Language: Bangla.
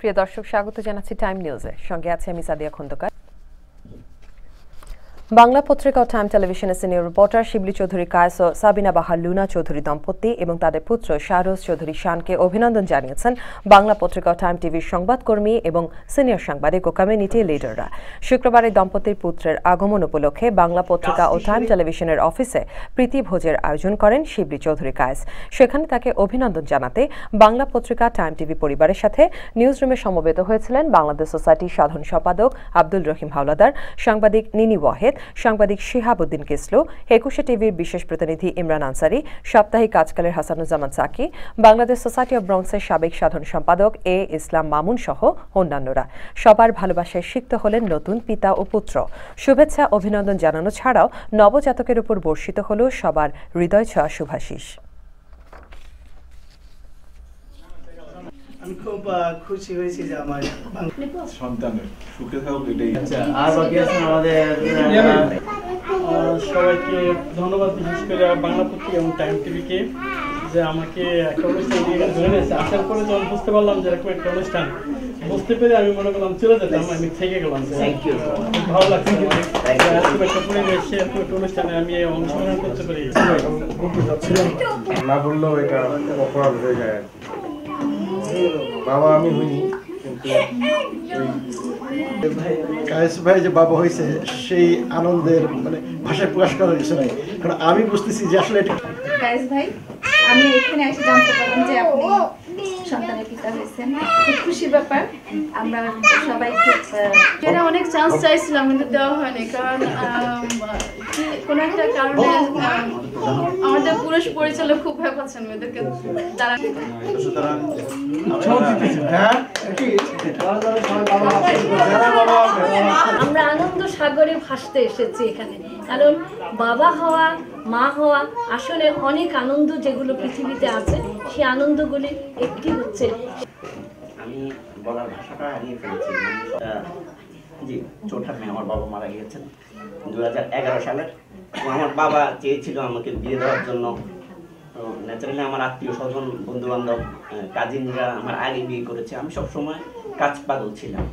প্রিয় দর্শক, স্বাগত জানাচ্ছি টাইম নিউজে। সঙ্গে আছে আমি সাদিয়া খন্দকার। বাংলা পত্রিকা ও টাইম টেলিভিশনের সিনিয়র রিপোর্টার শিবলি চৌধুরী কায়েস ও সাবিনা বাহার লুনা চৌধুরী দম্পতি এবং তাদের পুত্র শাহরোজ চৌধুরী শানকে অভিনন্দন জানিয়েছেন বাংলা পত্রিকা ও টাইম টিভির সংবাদকর্মী এবং সিনিয়র সাংবাদিক ও কমিউনিটি লিডাররা। শুক্রবার এই দম্পতির পুত্রের আগমন উপলক্ষে বাংলা পত্রিকা ও টাইম টেলিভিশনের অফিসে প্রীতি ভোজের আয়োজন করেন শিবলি চৌধুরী কায়েস। সেখানে তাকে অভিনন্দন জানাতে বাংলা পত্রিকা টাইম টিভি পরিবারের সাথে নিউজ রুমে সমবেত হয়েছিলেন বাংলাদেশ সোসাইটির সাধারণ সম্পাদক আব্দুল রহিম হাওলাদার, সাংবাদিক নিনি ওয়াহেদ, সাংবাদিক শিহাবুদ্দিন কিসলু, একুশে টিভির বিশেষ প্রতিনিধি ইমরান আনসারি, সাপ্তাহিক কাজকালের হাসানুজ্জামান সাকি, বাংলাদেশ সোসাইটি অব ব্রঙ্কসের সাবেক সাধারণ সম্পাদক এ ইসলাম মামুন সহ অন্যান্যরা। সবার ভালোবাসায় সিক্ত হলেন নতুন পিতা ও পুত্র। শুভেচ্ছা অভিনন্দন জানানো ছাড়াও নবজাতকের উপর বর্ষিত হল সবার হৃদয় ছোঁয়া শুভাশিস। আমি খুব খুশি হয়েছি যে আমার সন্তানের সুখে থাকুক এটাই। আর বাকি আছে আমাদের সবাইকে ধন্যবাদ, বিশেষ করে বাংলা পত্রিকা এবং টাইম টিভিকে যে আমাকে একটা অনুষ্ঠান ধরে নিয়েছে। আসার পরে যখন বুঝতে পারলাম যে এরকম একটা অনুষ্ঠান, বুঝতে পেরে আমি মনে করলাম চলে যেতাম, আমি থেকে গেলাম। ভালো লাগছে এরকম একটা পরিবেশে এরকম একটা অনুষ্ঠানে আমি অংশগ্রহণ করতে পারি। না বললেও এটা অপরাধ হয়ে যায়। বাবা আমি হইনি, কিন্তু কায়েস ভাই যে বাবা হয়েছে সেই আনন্দের মানে ভাষায় প্রকাশ করার কিছু নাই, কারণ আমি বুঝতেছি যে আসলে এটা কায়েস ভাই, আমি এখানে এসে জানতে পারলাম যে আপনি সন্তানের পিতা হয়েছেন, খুব খুশির ব্যাপার। আমরা সবাই এরা অনেক চান্স চাইছিলাম কিন্তু দেওয়া হয়নি, কারণ কোনো একটা কারণে আমাদের পুরুষ পরিচালক খুব ভয় পাচ্ছেন মেয়েদেরকে তারা। আমরা আনন্দ সাগরে ভাসতে এসেছি এখানে, কারণ বাবা হওয়া, মা হওয়া আসলে অনেক আনন্দ যেগুলো পৃথিবীতে আছে, সেই আনন্দগুলি একটি হচ্ছে। আমি বলার ভাষাটা হারিয়ে ফেলেছি। জি, চোটার মেয়ে আমার বাবা মারা গিয়েছেন 2011 সালের। আমার বাবা চেয়েছিল আমাকে বিয়ে দেওয়ার জন্য। ন্যাচারালি আমার আত্মীয় স্বজন, বন্ধু বান্ধব, কাজিনরা আমার আগে বিয়ে করেছে। আমি সবসময় কাজ পাগল ছিলাম।